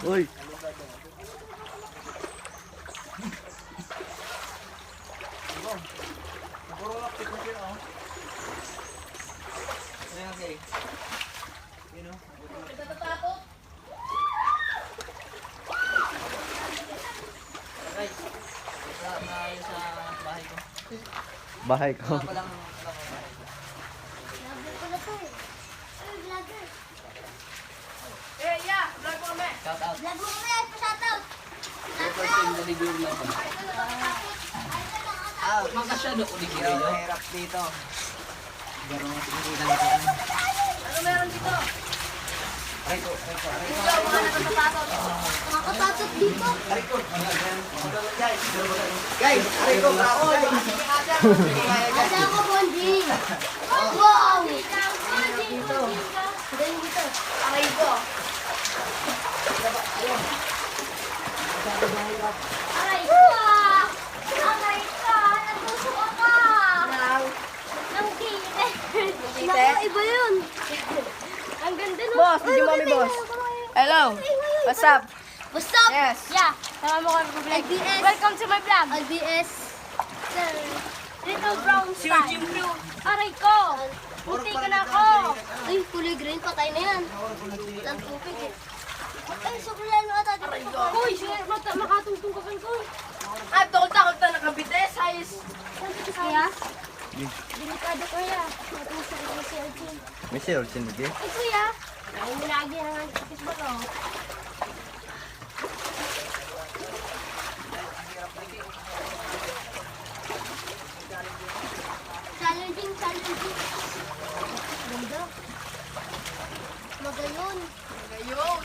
Uy. Bahay ko. Vlogger ko na to eh. Ay, vlogger. Eh, yeah, vlog mo kami. Vlog mo kami, ay pa-shoutout. Magkasyado ko di kira yun. Hirap dito. Ano meron dito? Nakakatakot dito. Guys, aray ko, kaoy. Asa ako, bonding. Wow! Galing dito. Aray ko. Aray ko! Aray ko! Natusok ako! Ang kite. Naku, iba yun. Ang ganda no. Boss, did you mommy boss? Hello. What's up? What's up? Yes. Yeah. Tama mo kami vlog. LBS. Welcome to my vlog. LBS. Little Brown Style. Aray ko. Puti ka na ako. Ay, kulay green. Patay na yan. Lang tupig eh. Ay, sukulan mo ata. Aray ko. Uy, makatungtong ka kan ko. Ay, takot na nakabites. Ayos. Kaya? Delikado ko ya. Matusok ko si Elchin. May si Orchin lagi. Ay, kuya. Ay, nilagi na nga sa kisbol, oh. Challenging. Ganda. Magayon. Ngayon.